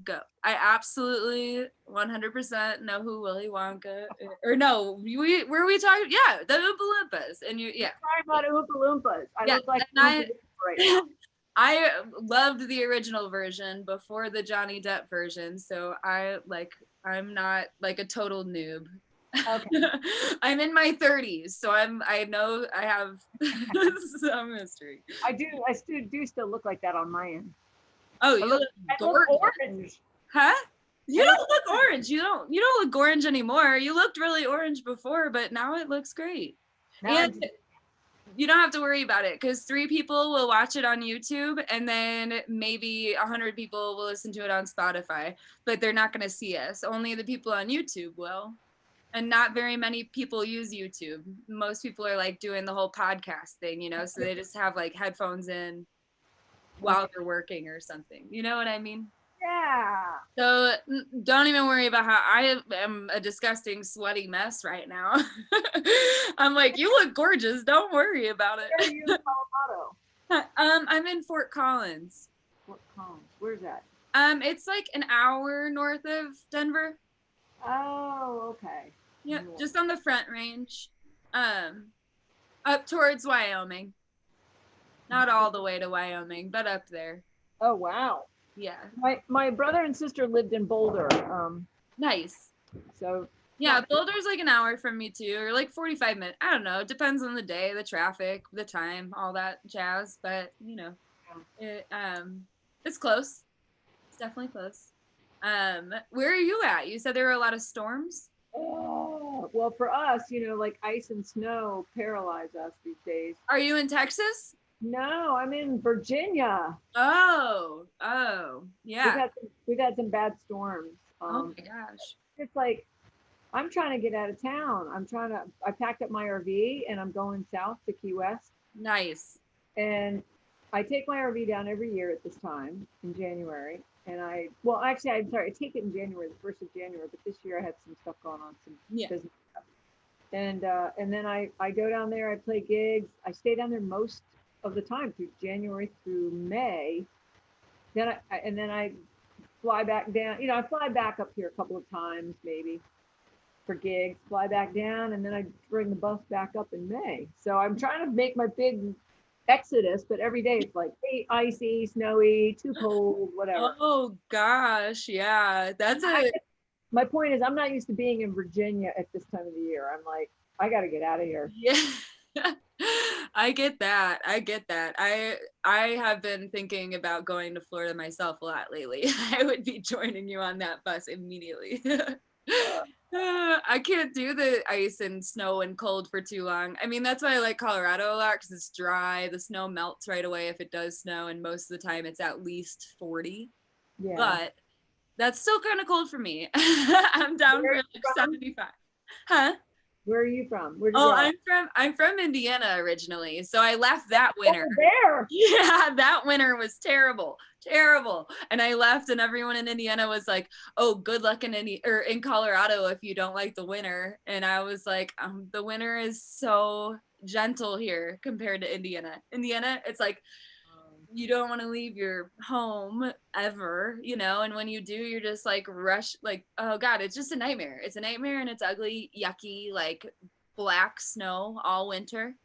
Go. I absolutely 100% know who Willy Wonka or no, were we talking? Yeah, the Oompa Loompas. And We're talking about Oompa Loompas. I look like and Oompa Loompa right now. I loved the original version before the Johnny Depp version, so I'm not like a total noob. Okay. I'm in my 30s, so I know I have some history. I still look like that on my end. Oh, you look gorgeous. Orange. Huh? You don't look orange. You don't look orange anymore. You looked really orange before, but now it looks great. And you don't have to worry about it because 3 people will watch it on YouTube and then maybe 100 people will listen to it on Spotify, but they're not going to see us. Only the people on YouTube will. And not very many people use YouTube. Most people are like doing the whole podcast thing, so they just have like headphones in while they're working or something. You know what I mean? Yeah. So don't even worry about how I am a disgusting, sweaty mess right now. I'm like, you look gorgeous. Don't worry about it. Where are you in Colorado? I'm in Fort Collins. Fort Collins. Where's that? It's like an hour north of Denver. Oh, okay. Yeah, just on the Front Range. Up towards Wyoming. Not all the way to Wyoming, but up there. Oh, wow. Yeah. My brother and sister lived in Boulder. Nice. So yeah, Boulder's like an hour from me too, or like 45 minutes. I don't know. It depends on the day, the traffic, the time, all that jazz. But it's close. It's definitely close. Where are you at? You said there were a lot of storms. Oh, well, for us, like ice and snow paralyze us these days. Are you in Texas? No, I'm in Virginia. Oh, yeah. We've had some bad storms. Oh my gosh. It's like, I'm trying to get out of town. I packed up my RV and I'm going south to Key West. Nice. And I take my RV down every year at this time in January. And I take it in January, the 1st of January, but this year I had some stuff going on, some business stuff. And then I go down there, I play gigs. I stay down there most of the time through January through May. Then I fly back down. I fly back up here a couple of times maybe for gigs, fly back down, and then I bring the bus back up in May. So I'm trying to make my big exodus, but every day it's like icy, snowy, too cold, whatever. Oh gosh, yeah. My point is I'm not used to being in Virginia at this time of the year. I'm like, I got to get out of here. Yeah. I get that. I have been thinking about going to Florida myself a lot lately. I would be joining you on that bus immediately. I can't do the ice and snow and cold for too long. I mean, that's why I like Colorado a lot because it's dry. The snow melts right away if it does snow, and most of the time it's at least 40. Yeah. But that's still kind of cold for me. I'm down for like 75. Huh? Where are you from? I'm from Indiana originally, so I left that winter. There. Yeah, that winter was terrible, and I left, and everyone in Indiana was like, "Oh, good luck in Colorado if you don't like the winter." And I was like, "The winter is so gentle here compared to Indiana. Indiana, it's like." You don't want to leave your home ever, and when you do, you're just like rush, like, oh God, it's just a nightmare. It's a nightmare, and it's ugly, yucky, like black snow all winter,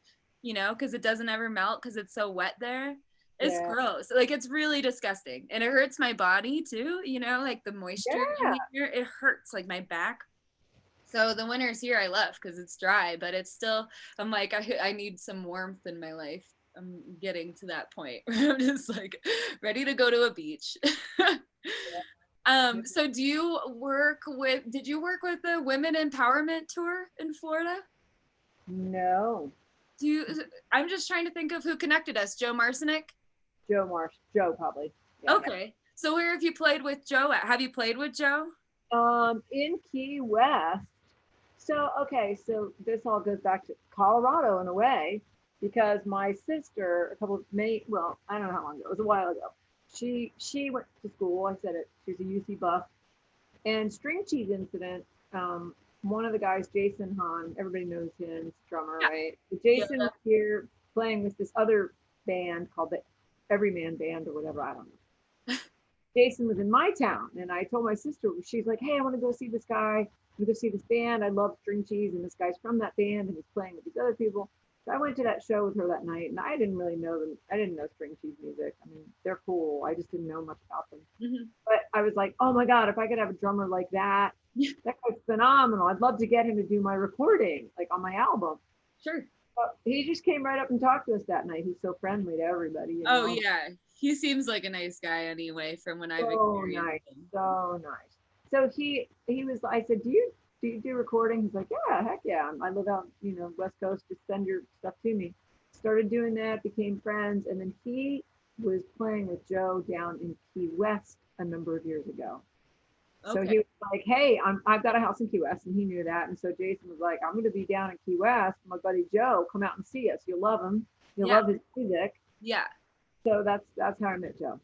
because it doesn't ever melt because it's so wet there. It's gross. Like, it's really disgusting. And it hurts my body too, like the moisture in here, it hurts like my back. So the winters here I love because it's dry, but it's still, I'm like, I need some warmth in my life. I'm getting to that point where I'm just like ready to go to a beach. So did you work with the Women Empowerment Tour in Florida? No. I'm just trying to think of who connected us. Joe Marcinek? Joe probably. Yeah, okay. So where have you played with Joe at? Have you played with Joe? In Key West. So this all goes back to Colorado in a way. Because my sister, I don't know how long ago, it was a while ago. She went to school. I said it. She's a UC buff. And string cheese incident. One of the guys, Jason Hahn, everybody knows him, drummer, right? But Jason was here playing with this other band called the Everyman Band or whatever. I don't know. Jason was in my town, and I told my sister, she's like, hey, I want to go see this guy. I want to go see this band. I love string cheese, and this guy's from that band, and he's playing with these other people. So I went to that show with her that night, and I didn't really know them. I didn't know string cheese music. I mean, they're cool. I just didn't know much about them. Mm-hmm. But I was like, oh my God, if I could have a drummer like that, that guy's phenomenal. I'd love to get him to do my recording, like on my album. Sure. But he just came right up and talked to us that night. He's so friendly to everybody. You know? Oh, yeah. He seems like a nice guy anyway, from when I've experienced him. So nice. So he was, I said, do you do recording? He's like, yeah, heck yeah. I live out, West Coast, just send your stuff to me. Started doing that, became friends. And then he was playing with Joe down in Key West a number of years ago. Okay. So he was like, hey, I've got a house in Key West, and he knew that. And so Jason was like, I'm going to be down in Key West. My buddy Joe, come out and see us. You'll love him. You'll love his music. Yeah. So that's how I met Joe.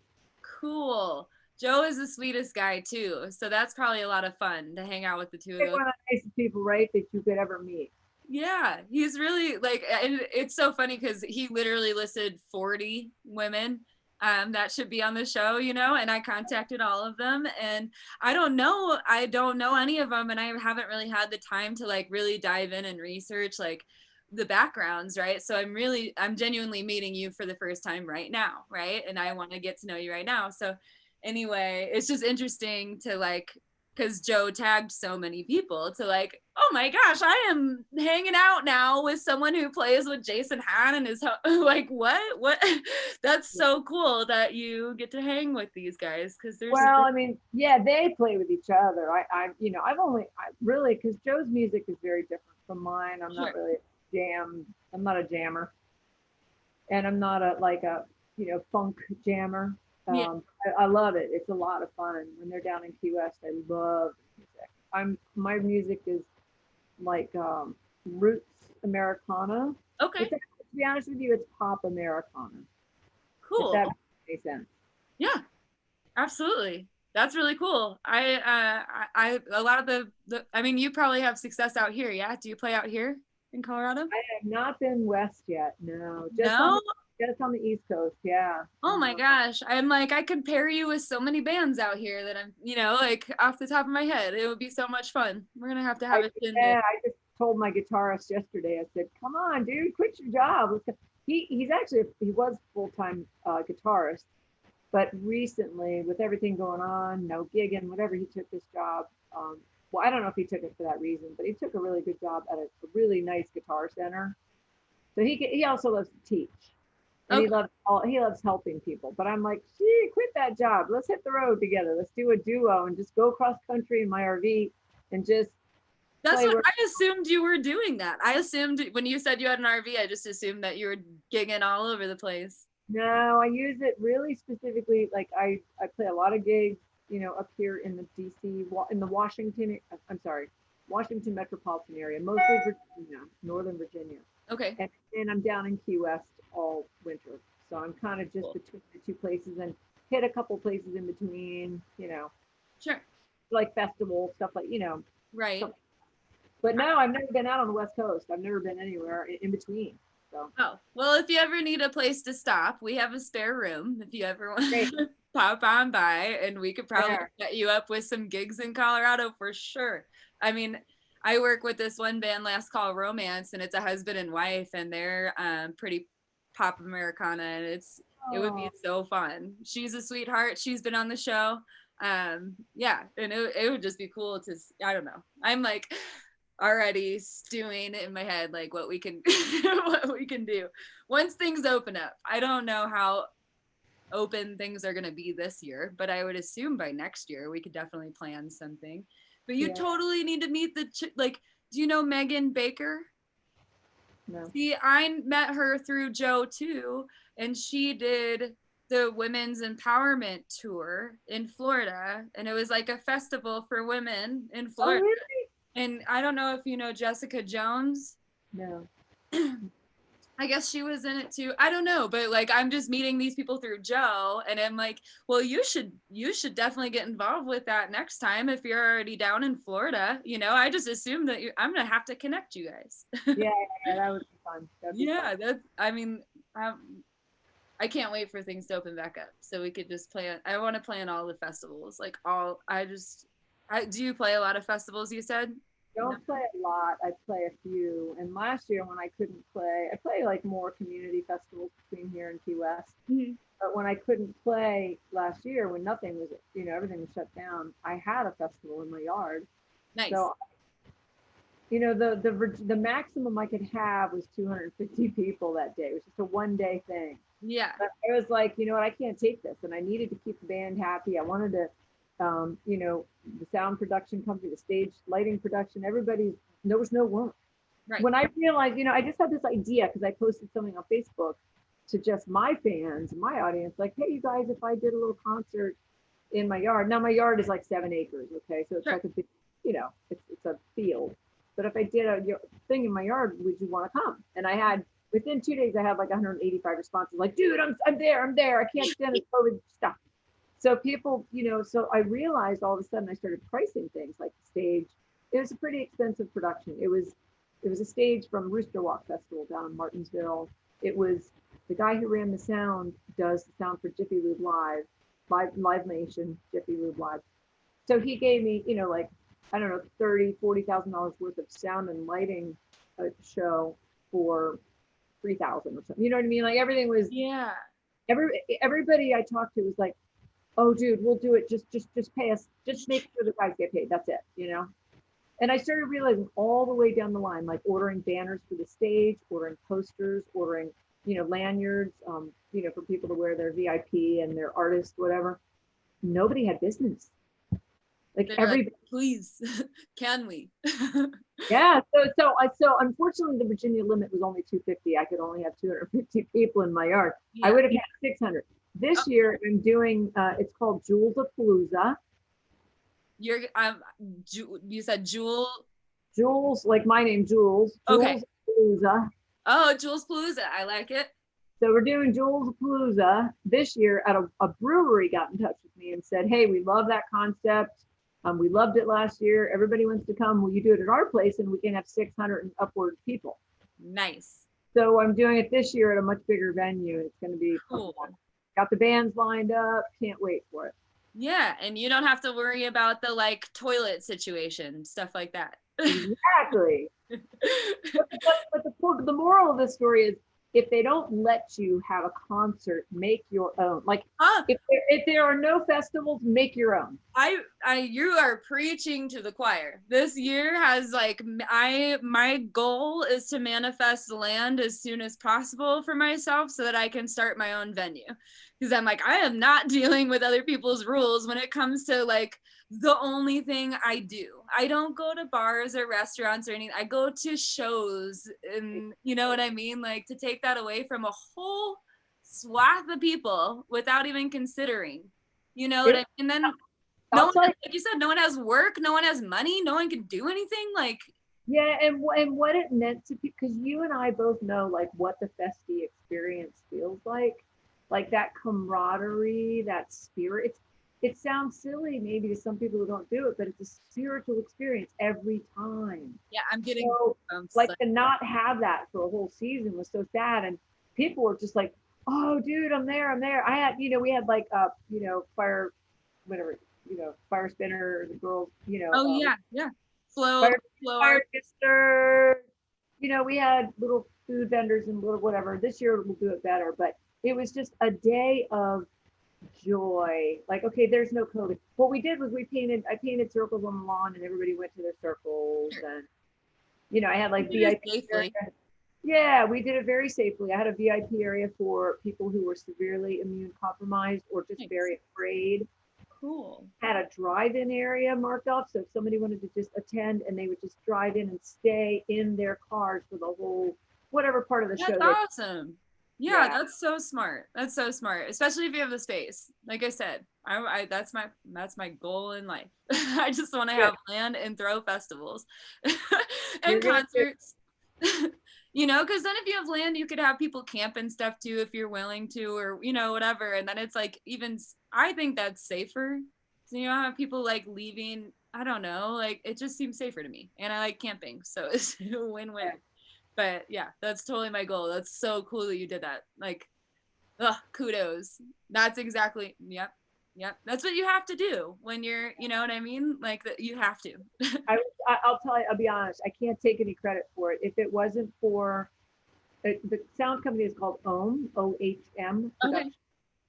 Cool. Joe is the sweetest guy too. So that's probably a lot of fun to hang out with the two of them. One of the nicest people, right, that you could ever meet. Yeah, he's really like, and it's so funny because he literally listed 40 women that should be on the show, and I contacted all of them, and I don't know any of them, and I haven't really had the time to like really dive in and research like the backgrounds, right? So I'm genuinely meeting you for the first time right now, right? And I want to get to know you right now. So anyway, it's just interesting to like, because Joe tagged so many people to like, oh my gosh, I am hanging out now with someone who plays with Jason Han and is like, what? That's so cool that you get to hang with these guys, because there's. Well, I mean, yeah, they play with each other. I really, because Joe's music is very different from mine. I'm not really I'm not a jammer, and I'm not a funk jammer. I love it. It's a lot of fun when they're down in Key West. I love music. My music is like roots Americana. Okay. To be honest with you, it's pop Americana. Cool. If that makes sense. Yeah, absolutely. That's really cool. I a lot of the I mean, you probably have success out here. Yeah. Do you play out here in Colorado? I have not been west yet. No. Just on the East Coast, yeah. Oh my gosh. I'm like, I could pair you with so many bands out here that I'm, like off the top of my head. It would be so much fun. We're going to have it. Yeah, I just told my guitarist yesterday, I said, come on, dude, quit your job. He was full-time guitarist, but recently with everything going on, no gigging, whatever, he took this job. Well, I don't know if he took it for that reason, but he took a really good job at a really nice guitar center. So he also loves to teach. And he loves helping people. But I'm like, gee, quit that job. Let's hit the road together. Let's do a duo and just go cross country in my RV and just. That's what I assumed you were doing that. I assumed when you said you had an RV, I just assumed that you were gigging all over the place. No, I use it really specifically. Like I play a lot of gigs, up here in the DC, in the Washington metropolitan area, mostly Virginia, Northern Virginia. Okay. And I'm down in Key West all winter. So I'm kind of just between the two places and hit a couple places in between, Sure. Like festival stuff like, Right. But no, I've never been out on the West Coast. I've never been anywhere in between. So. Oh, well, if you ever need a place to stop, we have a spare room. If you ever want to pop on by, and we could probably set you up with some gigs in Colorado for sure. I mean, I work with this one band, Last Call Romance, and it's a husband and wife, and they're pretty pop Americana, and it would be so fun. She's a sweetheart. She's been on the show. Yeah, and it would just be cool to, I don't know. I'm like already stewing in my head like what we can do once things open up. I don't know how open things are going to be this year, but I would assume by next year we could definitely plan something. But you totally need to meet do you know Megan Baker? No. See, I met her through Joe too, and she did the Women's Empowerment Tour in Florida, and it was like a festival for women in Florida. Oh, really? And I don't know if you know Jessica Jones. No. I guess she was in it too. I don't know, but like I'm just meeting these people through Joe, and I'm like, well, you should definitely get involved with that next time if you're already down in Florida. I just assumed that I'm gonna have to connect you guys. yeah, that would be fun. Fun. I can't wait for things to open back up so we could just play. I want to play on all the festivals. Like all, do you play a lot of festivals, you said? Don't play a lot. I play a few. And last year when I couldn't play, I play like more community festivals between here and Key West. Mm-hmm. But when I couldn't play last year, when nothing was, everything was shut down, I had a festival in my yard. Nice. So, the maximum I could have was 250 people that day. It was just a 1-day thing. Yeah. But I was like, you know what, I can't take this. And I needed to keep the band happy. I wanted to, the sound production company, the stage lighting production, there was no work. Right. When I realized, I just had this idea because I posted something on Facebook to just my fans, my audience, like, hey, you guys, if I did a little concert in my yard. Now my yard is like 7 acres, okay? So it's like a big, it's a field. But if I did a thing in my yard, would you want to come? And I had, within 2 days, I had like 185 responses, like, dude, I'm there. I can't stand this COVID stuff. So people, so I realized all of a sudden I started pricing things like the stage. It was a pretty expensive production. It was a stage from Rooster Walk Festival down in Martinsville. It was the guy who ran the sound does the sound for Jiffy Lube Live Nation, Jiffy Lube Live. So he gave me, like, I don't know, $40,000 worth of sound and lighting show for 3,000 or something. You know what I mean? Like everything was, yeah. Everybody I talked to was like, oh, dude, we'll do it. Just pay us. Just make sure the guys get paid. That's it. And I started realizing all the way down the line, like ordering banners for the stage, ordering posters, ordering, lanyards, for people to wear their VIP and their artist, whatever. Nobody had business. Like everybody, like, please, can we? Yeah. So unfortunately, the Virginia limit was only 250. I could only have 250 people in my yard. Yeah. I would have had 600. This year, I'm doing. It's called Jules-a-Palooza. You said Jewel. Jules, like my name, Jules. Okay. Jules-a-Palooza. Oh, Jules-Palooza. I like it. So we're doing Jules-a-Palooza this year. At a brewery got in touch with me and said, "Hey, we love that concept. We loved it last year. Everybody wants to come. Will you do it at our place? And we can have 600 and upward people." Nice. So I'm doing it this year at a much bigger venue. It's going to be cool. Got the bands lined up. Can't wait for it. Yeah, and you don't have to worry about the like toilet situation, stuff like that. Exactly. but the moral of the story is, if they don't let you have a concert, make your own. Like if there are no festivals, make your own. You are preaching to the choir. This year has like my goal is to manifest land as soon as possible for myself so that I can start my own venue. Because I'm like, I am not dealing with other people's rules when it comes to like the only thing I do. I don't go to bars or restaurants or anything. I go to shows, and you know what I mean? Like, to take that away from a whole swath of people without even considering, what I mean? And then no one, like you said, no one has work, no one has money, no one can do anything. Like, yeah, and what it meant to be, because you and I both know like what the Festi experience feels like that camaraderie, that spirit. It sounds silly maybe to some people who don't do it, but it's a spiritual experience every time. Yeah, I'm getting like to not have that for a whole season was so sad, and people were just like, "Oh, dude, I'm there." I had, we had like fire, whatever, fire spinner, the girls, Oh yeah. Fire sister. We had little food vendors and little whatever. This year we'll do it better, but it was just a day of joy. Like, okay, there's no COVID. What we did was I painted circles on the lawn and everybody went to their circles. And I had like VIP area. Yeah, we did it very safely. I had a VIP area for people who were severely immune compromised or just very afraid. Cool. Had a drive-in area marked off, so if somebody wanted to just attend, and they would just drive in and stay in their cars for the whole whatever part of the show. That's awesome. Yeah, that's so smart. That's so smart, especially if you have the space. Like I said, that's my goal in life. I just want to have land and throw festivals and concerts. Because then if you have land, you could have people camp and stuff too if you're willing to, or whatever. And then it's like, even I think that's safer. So have people like leaving. I don't know, like it just seems safer to me, and I like camping, so it's a win-win. But yeah, that's totally my goal. That's so cool that you did that. Like, Ugh, kudos. That's exactly, yep. Yep. That's what you have to do when you're, you know what I mean? Like that you have to. I'll tell you, I'll be honest, I can't take any credit for it. If it wasn't for the sound company is called OHM Okay. Production.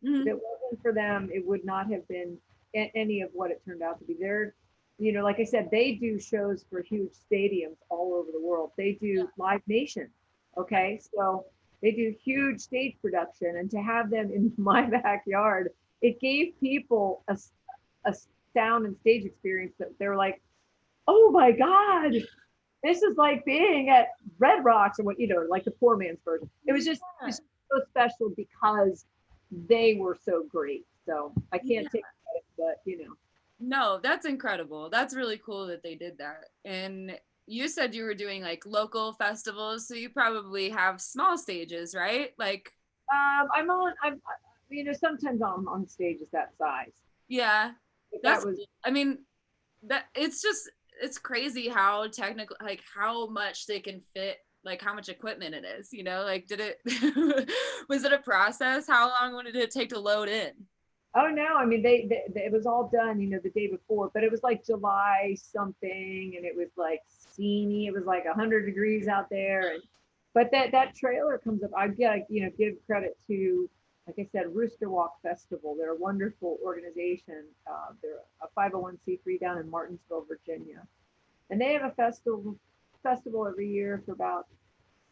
Mm-hmm. If it wasn't for them, it would not have been any of what it turned out to be. They're, you know, like I said, they do shows for huge stadiums all over the world. They do Live Nation. Okay. So they do huge stage production. And to have them in my backyard, it gave people a sound and stage experience that they're like, oh my God, this is like being at Red Rocks or what, you know, like the poor man's version. It was just so special because they were so great. So I can't take credit, but you know. No, that's incredible. That's really cool that they did that. And you said you were doing like local festivals, so you probably have small stages, right? Like, I'm, you know, sometimes I'm on stages that size. yeah, But that that's, was, I mean, that it's just, it's crazy how technical, like how much they can fit, like how much equipment it is, you know? Like, did it, was it a process? How long did it take to load in? oh no, I mean, it was all done, you know, the day before, but it was like July something and it was like steamy. It was like 100 degrees out there. And, but that trailer comes up. I get, you know, give credit to, like I said, Rooster Walk Festival. They're a wonderful organization. They're a 501c3 down in Martinsville, Virginia. And they have a festival every year for about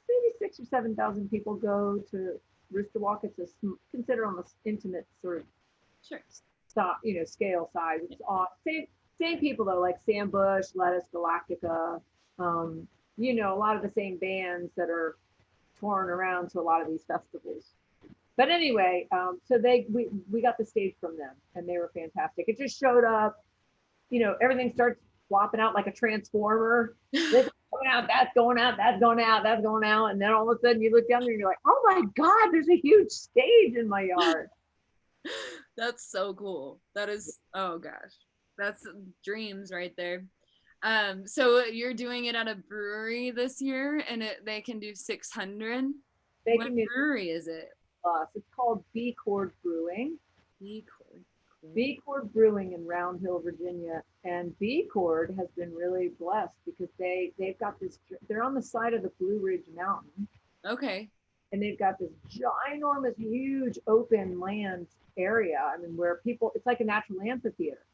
maybe 6 or 7 thousand people go to Rooster Walk. It's a considered almost intimate sort of Sure. you know, scale size. It's all same people though, like Sam Bush, Lettuce, Galactica. You know, a lot of the same bands that are touring around to a lot of these festivals. But anyway, so we got the stage from them, and they were fantastic. It just showed up. You know, everything starts swapping out like a transformer. This is going out, that's going out, that's going out, that's going out, and then all of a sudden you look down there and you're like, oh my God, there's a huge stage in my yard. That's so cool. That is, oh gosh, that's dreams right there. So you're doing it at a brewery this year, and they can do 600. They What can do brewery is it? It's called B Chord Brewing. B Chord. Cool. B Chord Brewing in Round Hill, Virginia, and B Chord has been really blessed because they've got this. They're on the side of the Blue Ridge Mountain. Okay. And they've got this ginormous, huge open land area. I mean, where people, it's like a natural amphitheater.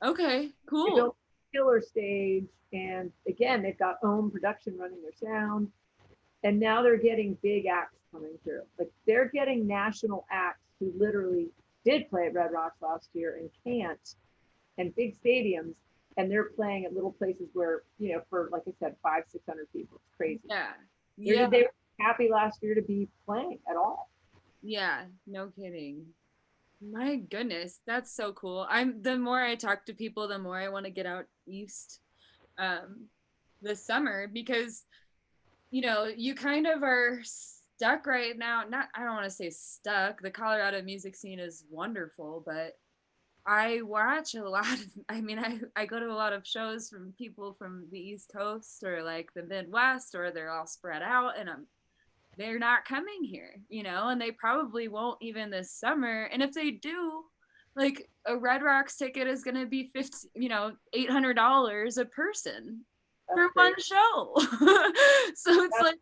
Okay, cool. They built a killer stage, and again, they've got Ohm Production running their sound, and now they're getting big acts coming through. Like they're getting national acts who literally did play at Red Rocks last year and can't, and big stadiums, and they're playing at little places where, you know, for like I said, 500-600 people. It's crazy. Yeah. Yeah. They were happy last year to be playing at all. Yeah, no kidding. My goodness, that's so cool. The more I talk to people, the more I want to get out east this summer because, you know, you kind of are stuck right now. Not, I don't want to say stuck. The Colorado music scene is wonderful, but I watch a lot of, I mean, I go to a lot of shows from people from the East Coast or like the Midwest, or they're all spread out, and they're not coming here, you know, and they probably won't even this summer. And if they do, like a Red Rocks ticket is going to be $800 a person for one show. So it's like,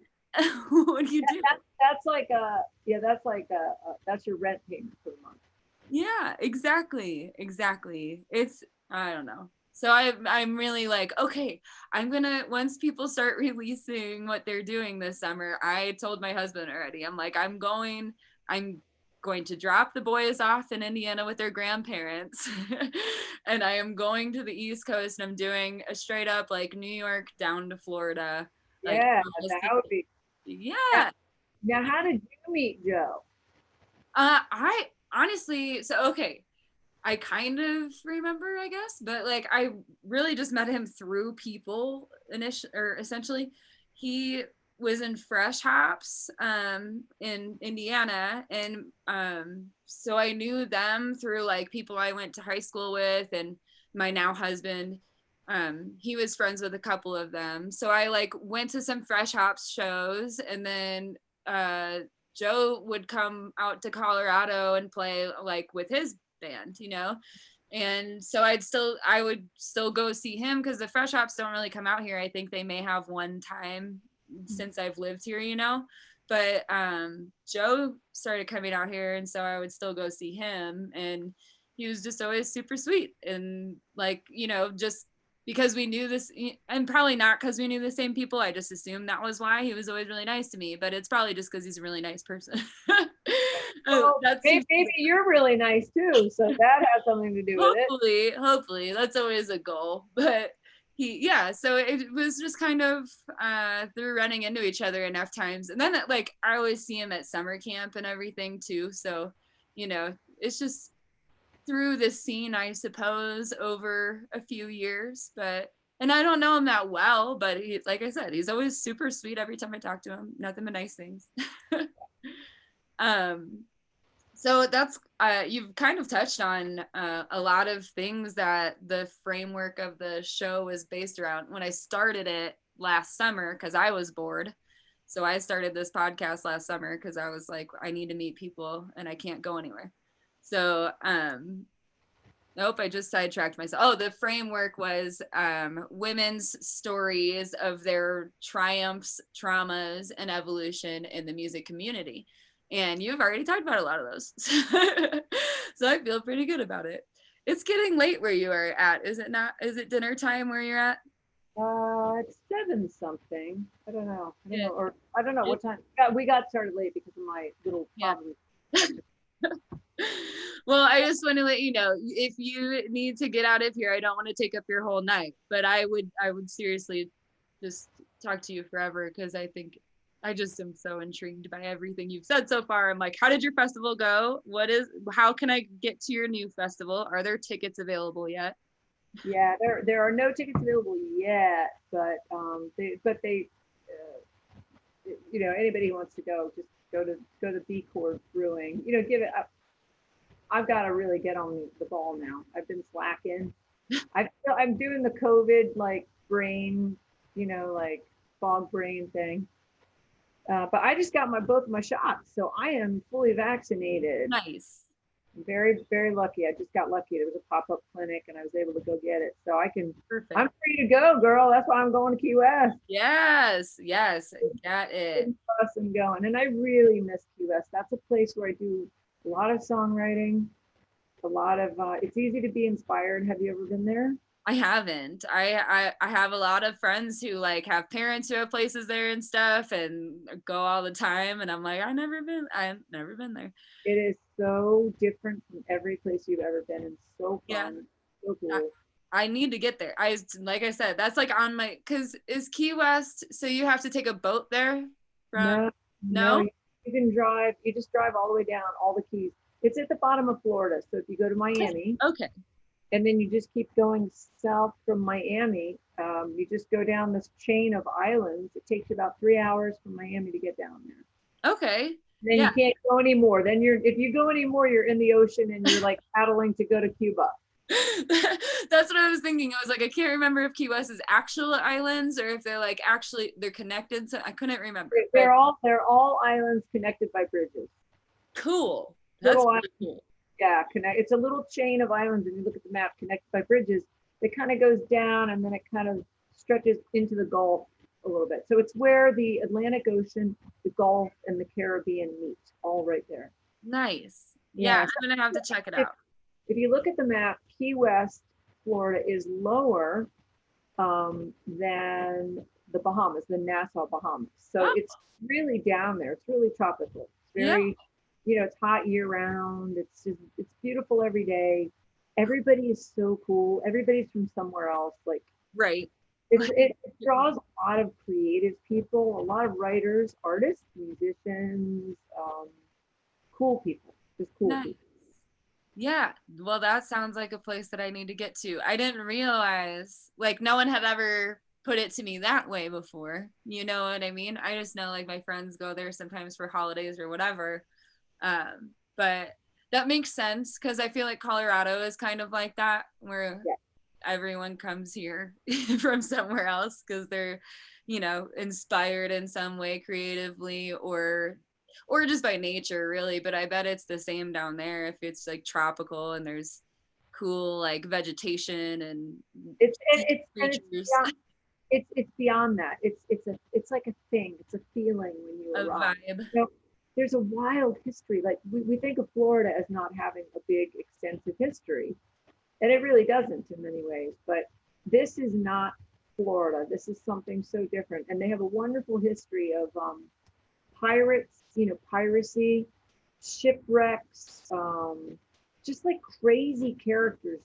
what do you do? That's like that's your rent payment for the month. Yeah, exactly. It's, I don't know. So I'm really like, okay, I'm gonna, once people start releasing what they're doing this summer, I told my husband already, I'm like, I'm going to drop the boys off in Indiana with their grandparents and I am going to the East Coast, and I'm doing a straight up like New York down to Florida. Yeah, that would be. Yeah. Now, how did you meet Joe? I honestly, so okay, I kind of remember, I guess, but like I really just met him through people essentially. He was in Fresh Hops in Indiana, and so I knew them through like people I went to high school with, and my now husband, he was friends with a couple of them. So I like went to some Fresh Hops shows, and then Joe would come out to Colorado and play like with his band, and so I would still go see him because the Fresh Hops don't really come out here. I think they may have one time since I've lived here, but Joe started coming out here, and so I would still go see him, and he was just always super sweet, and like, just because we knew this, and probably not because we knew the same people, I just assumed that was why. He was always really nice to me, but it's probably just because he's a really nice person. Well, maybe you're really nice too, so that has something to do with it. Hopefully that's always a goal. But so it was just kind of through running into each other enough times, and then like I always see him at summer camp and everything too, so it's just through this scene, I suppose, over a few years. And I don't know him that well, but he, like I said, he's always super sweet every time I talk to him. Nothing but nice things. So that's you've kind of touched on a lot of things that the framework of the show was based around. When I started it last summer, because I was bored, so I started this podcast last summer because I was like, I need to meet people and I can't go anywhere. So nope, I just sidetracked myself. Oh, the framework was women's stories of their triumphs, traumas, and evolution in the music community. And you've already talked about a lot of those. So I feel pretty good about it. It's getting late where you are at, is it not? Is it dinner time where you're at? It's 7 something. I don't know. I don't know what time. We got started late because of my little problem. Well, I just want to let you know, if you need to get out of here, I don't want to take up your whole night, but I would seriously just talk to you forever, because I think I just am so intrigued by everything you've said so far. I'm like, how did your festival go? How can I get to your new festival? Are there tickets available yet? Yeah, there are no tickets available yet, but anybody who wants to go, just go to B Corp Brewing. Give it up. I've got to really get on the ball now. I've been slacking. I'm doing the COVID like brain, like fog brain thing. But I just got both my shots, so I am fully vaccinated. Nice. I'm very, very lucky. I just got lucky. There was a pop-up clinic, and I was able to go get it. So I can. Perfect. I'm free to go, girl. That's why I'm going to Key West. Yes, got it. And going, and I really miss Key West. That's a place where I do a lot of songwriting, a lot of. It's easy to be inspired. Have you ever been there? I haven't. I have a lot of friends who like have parents who have places there and stuff and go all the time, and I'm like, I've never been there. It is so different from every place you've ever been, and so fun. Yeah. So cool. I need to get there. Like I said, that's like on my, because is Key West, so you have to take a boat there from no, you can drive, you just drive all the way down all the keys. It's at the bottom of Florida. So if you go to Miami, okay, and then you just keep going south from Miami, you just go down this chain of islands. It takes you about 3 hours from Miami to get down there. Okay. Then you can't go anymore. Then if you go anymore, you're in the ocean and you're like paddling to go to Cuba. That's what I was thinking. I was like, I can't remember if Key West is actual islands or if they're like actually they're connected. So I couldn't remember. They're all islands connected by bridges. Cool. That's really cool. Yeah, it's a little chain of islands, and you look at the map, connected by bridges. It kind of goes down, and then it kind of stretches into the Gulf a little bit. So it's where the Atlantic Ocean, the Gulf, and the Caribbean meet, all right there. Nice. Yeah, I'm gonna have to check it out. If you look at the map, Key West, Florida is lower than the Bahamas, the Nassau, Bahamas. So it's really down there. It's really tropical. It's very it's hot year round. It's beautiful every day. Everybody is so cool. Everybody's from somewhere else. Like, right. It draws a lot of creative people, a lot of writers, artists, musicians, cool people, just cool people. Yeah. Well, that sounds like a place that I need to get to. I didn't realize, like, no one had ever put it to me that way before. You know what I mean? I just know, like, my friends go there sometimes for holidays or whatever. But that makes sense, because I feel like Colorado is kind of like that, where everyone comes here from somewhere else because they're, inspired in some way creatively, or or just by nature really, but I bet it's the same down there if it's like tropical and there's cool like vegetation and creatures. It's beyond that. It's like a thing. It's a feeling when you A arrive. vibe. You know, there's a wild history. Like we think of Florida as not having a big extensive history, and it really doesn't in many ways. But this is not Florida. This is something so different, and they have a wonderful history of pirates, piracy, shipwrecks, just like crazy characters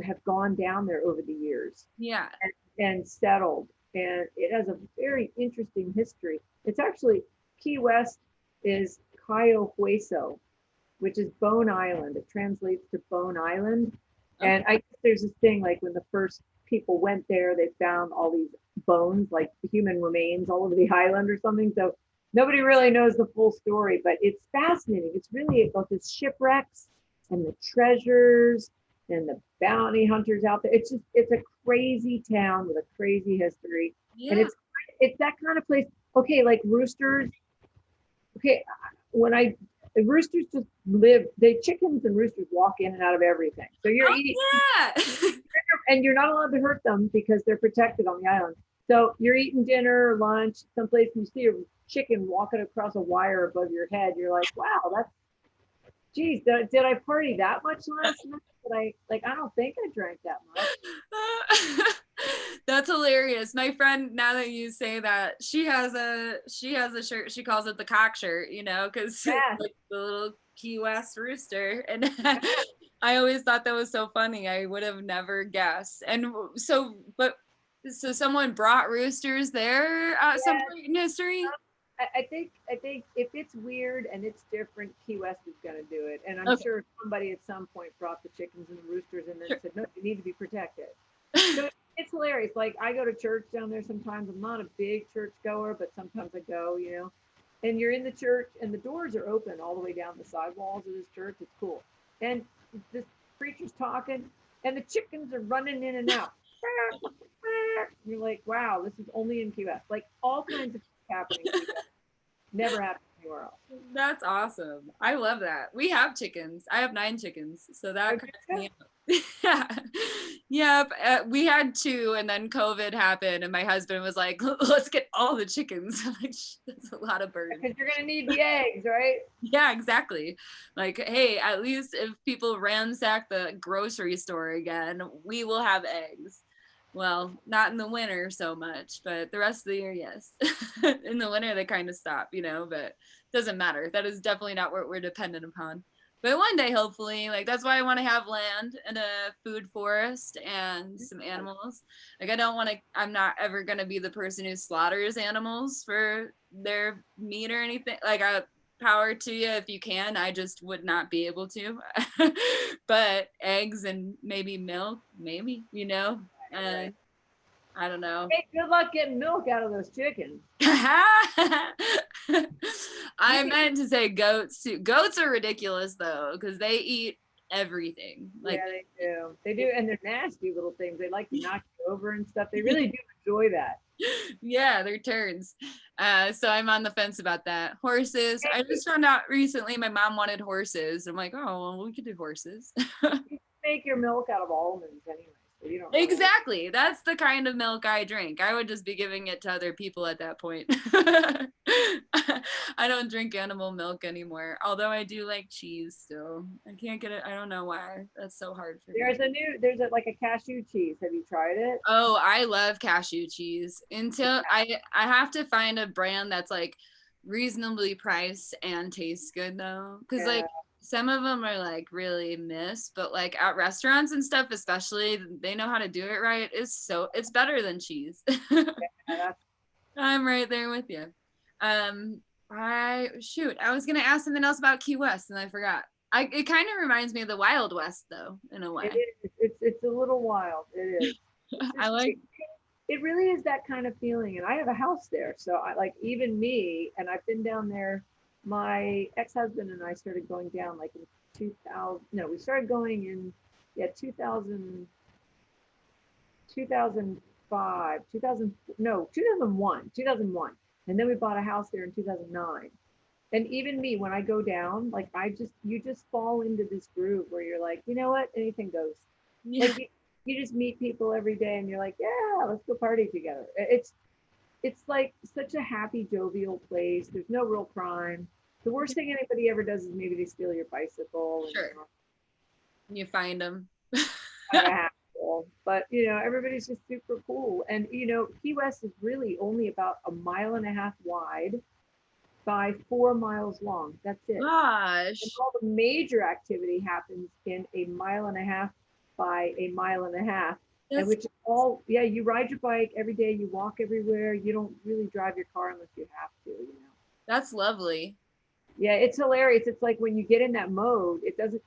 have gone down there over the years. Yeah. And settled. And it has a very interesting history. It's actually, Key West is Cayo Hueso, which is Bone Island. It translates to Bone Island. Okay. And I guess there's this thing like when the first people went there, they found all these bones, like human remains all over the island or something. So nobody really knows the full story, but it's fascinating. It's really about the shipwrecks and the treasures and the bounty hunters out there. It's a crazy town with a crazy history. Yeah. And it's that kind of place. Okay, like roosters. Okay, roosters just live, chickens and roosters walk in and out of everything. So you're eating, and you're not allowed to hurt them because they're protected on the island. So you're eating dinner, lunch, someplace, and you see a chicken walking across a wire above your head. You're like, wow, geez, did I party that much last night? I don't think I drank that much. That's hilarious. My friend, now that you say that, she has a shirt. She calls it the cock shirt, because it's like the little Key West rooster. And I always thought that was so funny. I would have never guessed. And so someone brought roosters there at some point in history. I think if it's weird and it's different, Key West is going to do it. And I'm sure somebody at some point brought the chickens and the roosters and then said, no, you need to be protected. So it's hilarious. Like I go to church down there sometimes. I'm not a big church goer, but sometimes I go, and you're in the church and the doors are open all the way down the sidewalls of this church. It's cool. And this preacher's talking and the chickens are running in and out. You're like, wow, this is only in Key West. Like all kinds of happening. Never happened anywhere else. That's awesome. I love that. We have chickens. I have 9 chickens, so that cracks me up. Yeah. We had 2, and then COVID happened, and my husband was like, "Let's get all the chickens." I'm like, that's a lot of birds. Because you're gonna need the eggs, right? Yeah, exactly. Like, hey, at least if people ransack the grocery store again, we will have eggs. Well, not in the winter so much, but the rest of the year, yes. In the winter, they kind of stop, but it doesn't matter. That is definitely not what we're dependent upon. But one day, hopefully, like that's why I want to have land and a food forest and some animals. Like I'm not ever going to be the person who slaughters animals for their meat or anything. Like power to you if you can. I just would not be able to. But eggs and maybe milk, maybe, I don't know. Hey, good luck getting milk out of those chickens. I meant to say goats too. Goats are ridiculous though, because they eat everything. Like, yeah, they do. They do, and they're nasty little things. They like to knock you over and stuff. They really do enjoy that. Yeah, they're turds. So I'm on the fence about that. Horses. I just found out recently my mom wanted horses. I'm like, oh, well, we could do horses. You make your milk out of almonds anyway. So you don't exactly. That's the kind of milk I drink. I would just be giving it to other people at that point. I don't drink animal milk anymore, although I do like cheese still. I can't get it. I don't know why. That's so hard for me. There's like a cashew cheese. Have you tried it? Oh, I love cashew cheese. Until I have to find a brand that's like reasonably priced and tastes good though. Because like some of them are like really but like at restaurants and stuff, especially, they know how to do it right. It's better than cheese. I'm right there with you. I was gonna ask something else about Key West and I forgot. It kind of reminds me of the Wild West though, in a way. It is. It's a little wild. It is. It really is that kind of feeling, and I have a house there, so I like even me, and I've been down there. My ex-husband and I started going down like in 2000. No, we started going in 2000, 2005, 2001, and then we bought a house there in 2009. And even me, when I go down, like you just fall into this groove where you're like, you know what, anything goes. Yeah. Like you just meet people every day, and you're like, yeah, let's go party together. It's like such a happy, jovial place. There's no real crime. The worst thing anybody ever does is maybe they steal your bicycle and Sure. You find them. have a hassle. But everybody's just super cool. And Key West is really only about a mile and a half wide by 4 miles long. That's it. And Gosh. all the major activity happens in a mile and a half by a mile and a half. And That's which is all, yeah, you ride your bike every day, you walk everywhere, you don't really drive your car unless you have to. that's lovely. Yeah, it's hilarious. It's like when you get in that mode, it doesn't,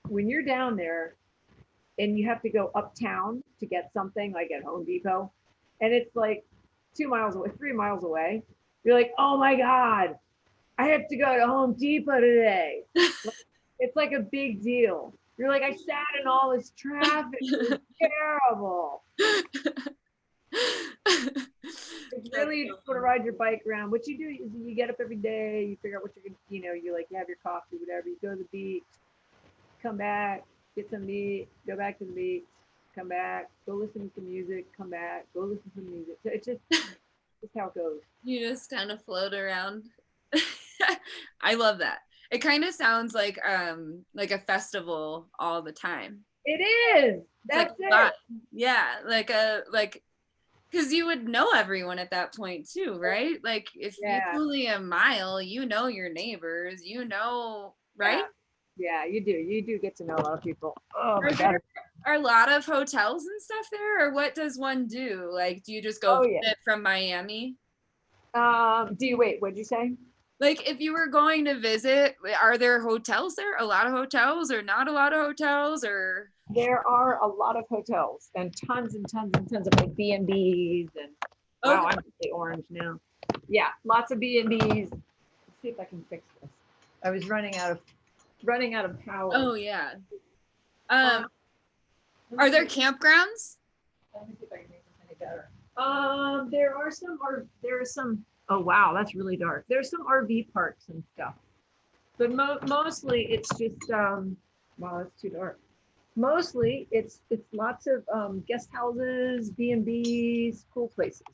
when you're down there and you have to go uptown to get something like at Home Depot, and it's like 2 miles away, 3 miles away, you're like, oh my God, I have to go to Home Depot today. It's like a big deal. You're like, I sat in all this traffic. It was terrible. It's really you just want to ride your bike around. What you do is you get up every day, you figure out what you're gonna, you have your coffee, whatever. You go to the beach, come back, get some meat, go back to the beach, come back, go listen to some music, come back, go listen to some music. So it's just how it goes. You just kind of float around. I love that. It kind of sounds like a festival all the time. It is. That's it. Yeah, because you would know everyone at that point too, right? Like if it's only a mile, you know your neighbors, right? Yeah, you do. You do get to know a lot of people. Oh my God. There are a lot of hotels and stuff there, or what does one do? Like, do you just go visit from Miami? Do you wait? What'd you say? Like, if you were going to visit, are there hotels there? A lot of hotels, or not a lot of hotels, or? There are a lot of hotels and tons and tons and tons of like B&Bs and wow, I'm really orange now. Yeah, lots of B&Bs. Let's see if I can fix this. I was running out of power. Oh yeah. Are there campgrounds? Let me see if I can make this any better. There are some. Oh wow, that's really dark. There's some RV parks and stuff, but mostly it's just wow, that's too dark. Mostly it's lots of guest houses, B&Bs, cool places,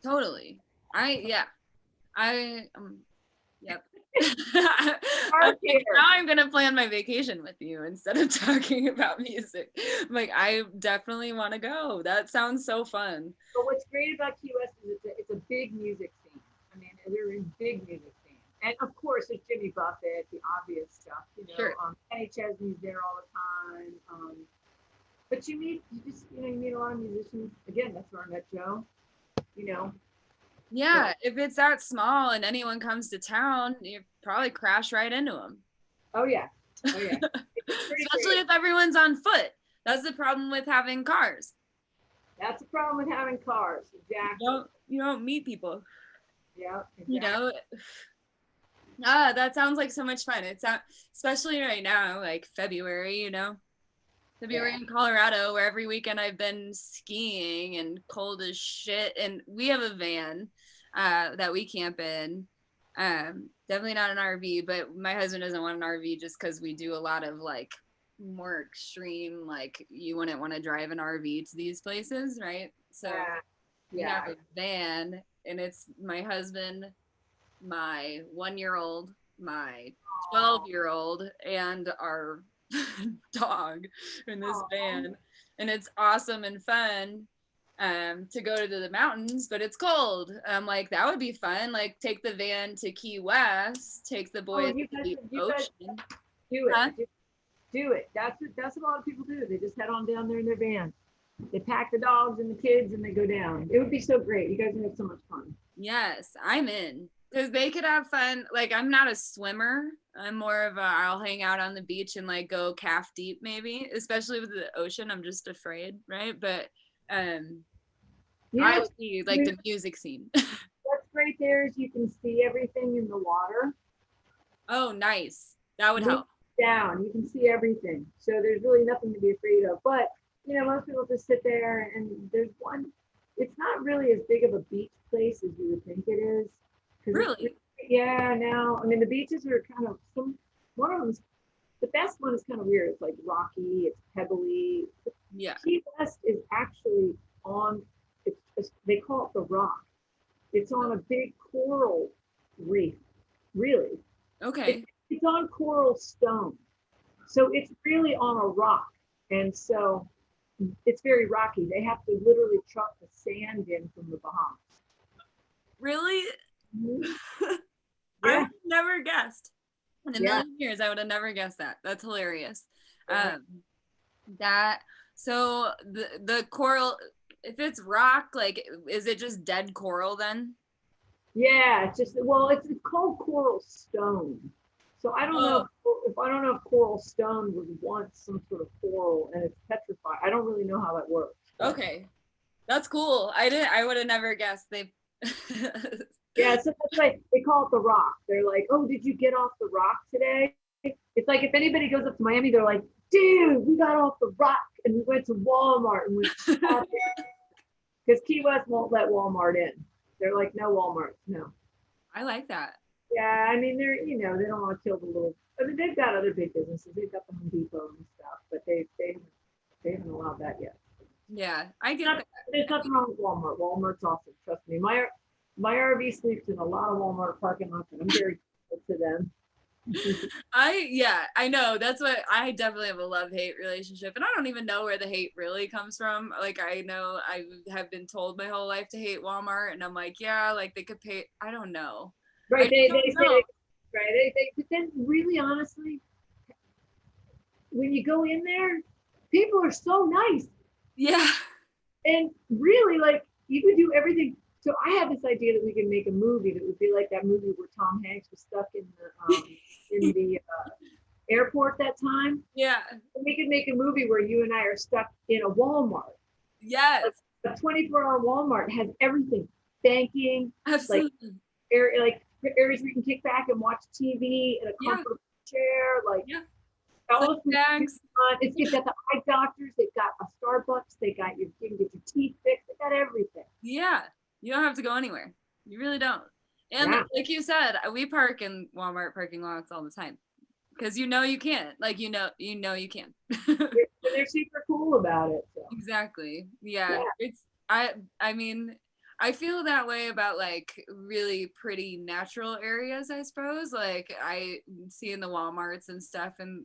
Totally. Yep. Now I'm gonna plan my vacation with you instead of talking about music. Like, I definitely want to go. That sounds so fun. But what's great about Key West is it's a big music scene. I mean, they're in big music scene. And of course, there's Jimmy Buffett, the obvious stuff. Sure. Kenny Chesney's there all the time. But you meet a lot of musicians. Again, that's where I met Joe. Yeah, if it's that small and anyone comes to town, you probably crash right into them. Oh yeah. Especially if everyone's on foot. That's the problem with having cars. That's the problem with having cars. Exactly. You don't meet people. Yeah. Exactly. That sounds like so much fun. It's especially right now, like February, February in Colorado, where every weekend I've been skiing and cold as shit. And we have a van that we camp in. Definitely not an RV, but my husband doesn't want an RV just because we do a lot of like more extreme, like you wouldn't want to drive an RV to these places, right? So we have a van, and it's my husband, my 1-year-old, my 12-year-old, and our dog in this van, and it's awesome and fun to go to the mountains, but it's cold. I'm like, that would be fun. Like, take the van to Key West, take the boys to the ocean. Do it. Huh? Do it. That's what a lot of people do. They just head on down there in their van. They pack the dogs and the kids and they go down. It would be so great. You guys would have so much fun. Yes, I'm in. Because they could have fun. Like, I'm not a swimmer. I'm more of I'll hang out on the beach and like go calf deep maybe, especially with the ocean. I'm just afraid, right? But I see like the music scene. What's great there is you can see everything in the water. Oh, nice. That would help. Down, you can see everything. So there's really nothing to be afraid of. But most people just sit there, and there's one. It's not really as big of a beach place as you would think it is. Really? Yeah, no, I mean the beaches are kind of one of them's the best one is kind of weird. It's like rocky, it's pebbly. Yeah. Key West is actually on they call it the Rock. It's on a big coral reef, really. Okay. It's on coral stone. So it's really on a rock. And so it's very rocky. They have to literally truck the sand in from the Bahamas. Really? Mhm. I would Yeah. have never guessed. In a Yeah. million years, I would have never guessed that. That's hilarious. Yeah. That so the coral, if it's rock, like is it just dead coral then? Yeah, it's just well, it's called coral stone. So I don't know Oh, if I don't know if coral stone was once some sort of coral and it's petrified. I don't really know how that works. But okay. That's cool. I would have never guessed they yeah, so that's like they call it the Rock. They're like, oh, did you get off the Rock today? It's like if anybody goes up to Miami, they're like, dude, we got off the Rock and we went to Walmart and we because Key West won't let Walmart in. They're like, no Walmart, no. I like that. Yeah, I mean, they're they don't want to kill the little. I mean, they've got other big businesses. They've got the Home Depot and stuff, but they haven't allowed that yet. Yeah, I get Not, that. there's nothing wrong with Walmart. Walmart's awesome. Trust me. My RV sleeps in a lot of Walmart parking lots, and I'm very grateful to them. I know. That's what I definitely have a love-hate relationship. And I don't even know where the hate really comes from. Like I know I have been told my whole life to hate Walmart and I'm like, yeah, like they could pay I don't know. I Right? just They don't say know. right. But then really honestly, when you go in there, people are so nice. Yeah. And really, like, you could do everything. So I had this idea that we could make a movie that would be like that movie where Tom Hanks was stuck in the airport that time. Yeah. And we could make a movie where you and I are stuck in a Walmart. Yes. A 24-hour Walmart has everything, banking, like Absolutely. areas where you can kick back and watch TV in a Yeah. comfortable chair, like Yeah. all Click the bags. it's got the eye doctors, they've got a Starbucks, you can get your teeth fixed, they got everything. Yeah. You don't have to go anywhere. You really don't. And Yeah. like you said, we park in Walmart parking lots all the time. Because you can't. Like you can. They're super cool about it. So. Exactly. Yeah. Yeah. I mean, I feel that way about like really pretty natural areas, I suppose. Like I see in the Walmarts and stuff and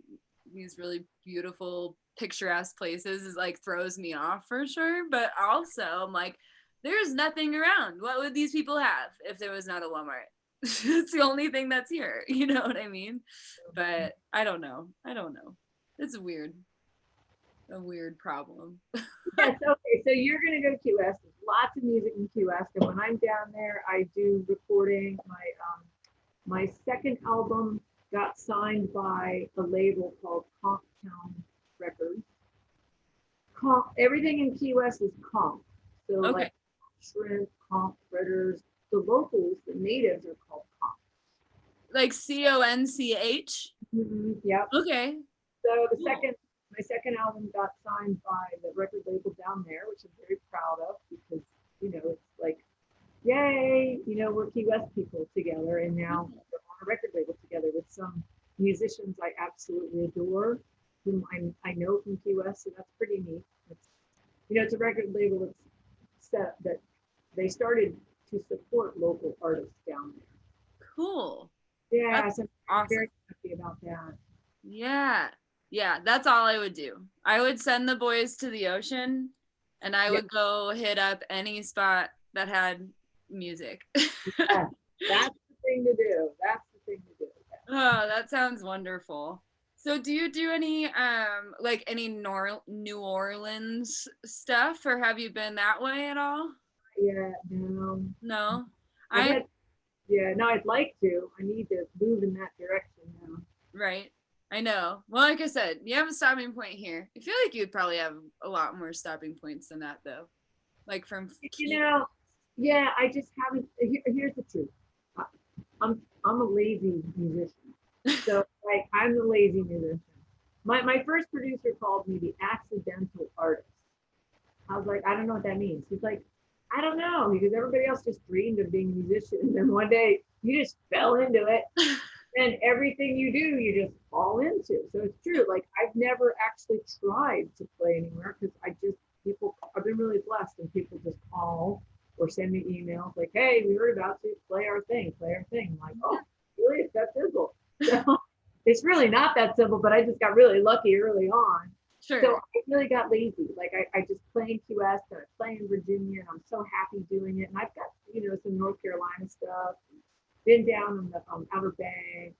these really beautiful picturesque places is like throws me off for sure. But also I'm like, there's nothing around. What would these people have if there was not a Walmart? It's the only thing that's here. You know what I mean? But I don't know. I don't know. It's a weird problem. Yes. Okay. So you're gonna go to Key West. There's lots of music in Key West, and when I'm down there, I do recording. My second album got signed by a label called Town Records. Everything in Key West is comp. So Okay. like shrimp, comp, fritters. The locals, the natives, are called comp. Like CONCH. Mm-hmm. Yep. Okay. So Cool. my second album got signed by the record label down there, which I'm very proud of because it's like, yay, we're Key West people together, and now we're on a record label together with some musicians I absolutely adore, whom I know from Key West, so that's pretty neat. It's a record label that's set that they started to support local artists down there. Cool. Yeah, That's so I'm awesome. very happy about that. Yeah. Yeah, that's all I would do. I would send the boys to the ocean and I Yeah, would go hit up any spot that had music. yeah, that's the thing to do. That's the thing to do. Oh, that sounds wonderful. So do you do any like any New Orleans stuff or have you been that way at all? Yeah, no. No. I've I had, yeah, no, I'd like to. I need to move in that direction now. Right. I know. Well, like I said, you have a stopping point here. I feel like you'd probably have a lot more stopping points than that, though. Like from You know, yeah, I just haven't. Here's the truth. I- I'm a lazy musician. So like I'm the lazy musician. My first producer called me the accidental artist. I was like, I don't know what that means. He's like, I don't know, because everybody else just dreamed of being a musician. And then one day you just fell into it. And everything you do, you just fall into. So it's true. Like I've never actually tried to play anywhere because I've been really blessed and people just call or send me emails like, hey, we heard about you, play our thing, play our thing. I'm like, oh, really? It's that simple. So it's really not that simple, but I just got really lucky early on. Sure. So I really got lazy. Like I just play in QS and I play in Virginia and I'm so happy doing it. And I've got, some North Carolina stuff, been down in the Outer Banks.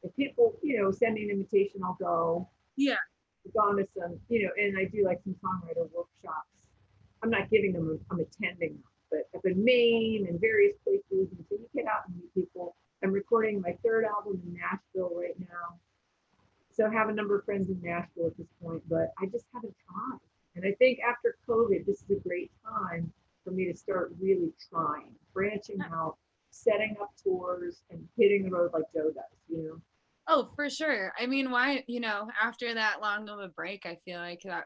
If people, send me an invitation, I'll go. Yeah. I've gone to some, and I do like some songwriter workshops. I'm not giving them, I'm attending them, but up in Maine and various places. And so you get out and meet people. I'm recording my third album in Nashville right now. So I have a number of friends in Nashville at this point, but I just haven't tried. And I think after COVID, this is a great time for me to start really trying, branching out, setting up tours and hitting the road like Joe does. Oh, for sure. I mean, why, after that long of a break, I feel like that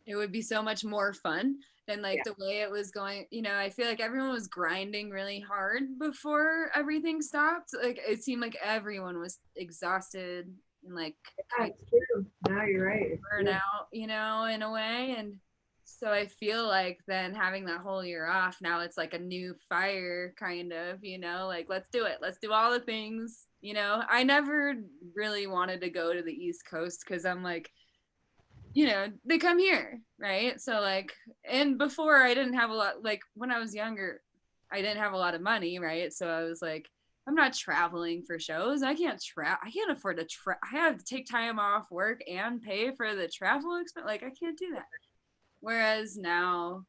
it would be so much more fun than like the way it was going. I feel like everyone was grinding really hard before everything stopped. Like it seemed like everyone was exhausted and like it's true. No, you're right. burn out, in a way. And so I feel like then having that whole year off, now it's like a new fire kind of, like let's do it. Let's do all the things. I never really wanted to go to the East Coast because I'm like, they come here, right? So like, and before I didn't have a lot, like when I was younger, I didn't have a lot of money, right? So I was like, I'm not traveling for shows. I can't afford to I have to take time off work and pay for the travel expense. Like I can't do that. Whereas now,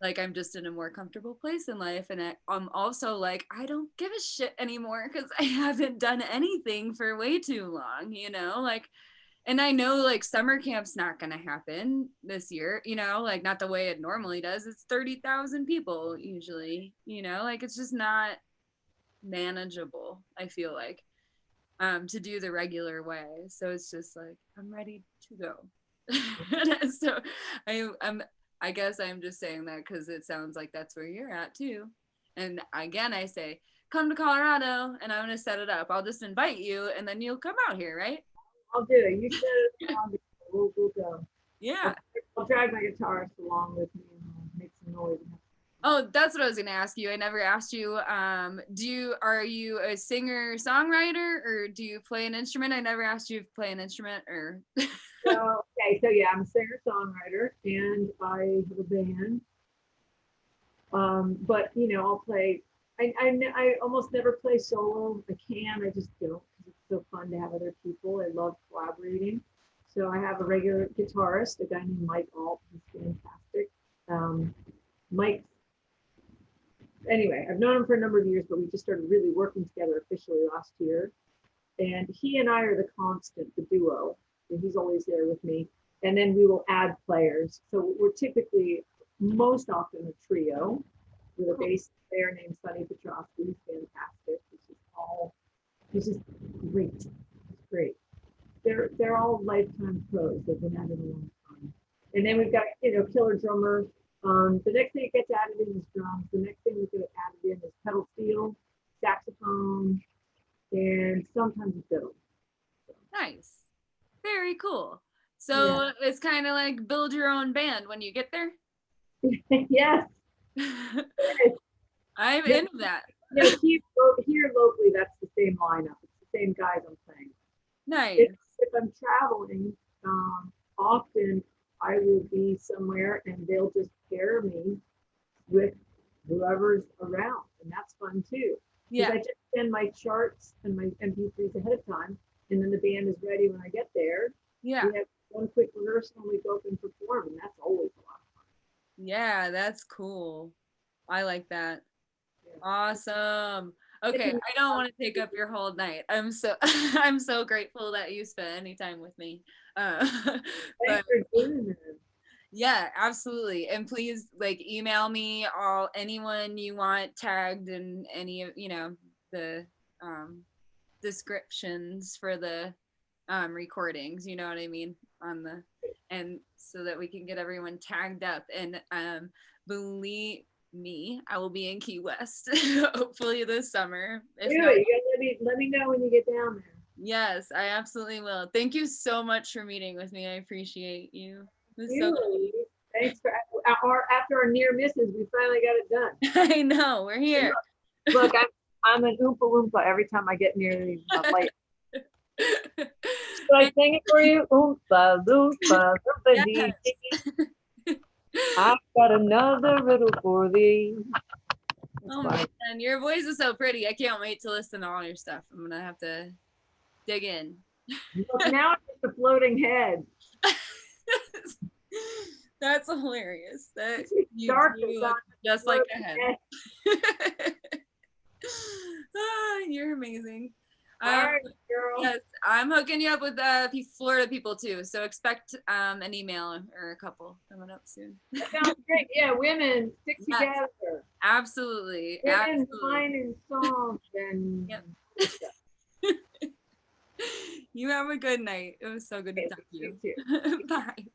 like I'm just in a more comfortable place in life, and I'm also like I don't give a shit anymore because I haven't done anything for way too long, like. And I know like summer camp's not going to happen this year, like not the way it normally does. It's 30,000 people usually, like it's just not manageable, I feel like, to do the regular way. So it's just like, I'm ready to go. So I guess I'm just saying that because it sounds like that's where you're at too. And again, I say, come to Colorado and I'm going to set it up. I'll just invite you and then you'll come out here, right? I'll do it. You said it. We'll go. Yeah. I'll drag my guitarist along with me and make some noise. Oh, that's what I was gonna ask you. I never asked you. Are you a singer songwriter or do you play an instrument? I never asked you if you play an instrument or. So yeah, I'm a singer songwriter and I have a band. But I'll play. I almost never play solo. I just don't because it's so fun to have other people. I love collaborating. So I have a regular guitarist, a guy named Mike Alt. He's fantastic. Mike. Anyway, I've known him for a number of years, but we just started really working together officially last year. And he and I are the constant, the duo. And he's always there with me. And then we will add players. So we're typically most often a trio with a bass player named Sonny Petrovsky, who's fantastic. He's just great. He's great. They're all lifetime pros. They've been at it a long time. And then we've got, killer drummer. The next thing that gets added in is drums. The next thing that gets added in is pedal steel, saxophone, and sometimes a fiddle. So. Nice. Very cool. So it's kind of like build your own band when you get there. Yes. I'm into that. Here locally, that's the same lineup. It's the same guys I'm playing. Nice. If I'm traveling, often I will be somewhere and they'll just pair me with whoever's around, and that's fun too. Yeah. I just send my charts and my MP3s ahead of time, and then the band is ready when I get there. Yeah. We have one quick rehearsal and we go up and perform, and that's always a lot of fun. Yeah, that's cool. I like that. Yeah. Awesome. Okay, I don't want to take up your whole night. I'm so grateful that you spent any time with me. Thanks for doing this. Yeah, absolutely. And please email me anyone you want tagged in any of the descriptions for the recordings, you know what I mean, on the and so that we can get everyone tagged up. And believe me, I will be in Key West hopefully this summer. If not, you gotta let me know when you get down there. yes, I absolutely will. Thank you so much for meeting with me. I appreciate you. Thanks for after our near misses, we finally got it done. I know, we're here. Look, I'm an Oompa Loompa every time I get near these lights. Should I sing it for you? Oompa Loompa, Loompa dee dee. I've got another riddle for thee. Oh man, your voice is so pretty. I can't wait to listen to all your stuff. I'm gonna have to dig in. Look, now it's just a floating head. That's hilarious. That you do just like a head. You're amazing. All right, girl. Yes, I'm hooking you up with Florida people too. So expect an email or a couple coming up soon. That sounds great. Yeah, women stick together. Absolutely. Women, absolutely. wine and songs and. Yep. You have a good night. It was so good to talk to you. You too. Bye.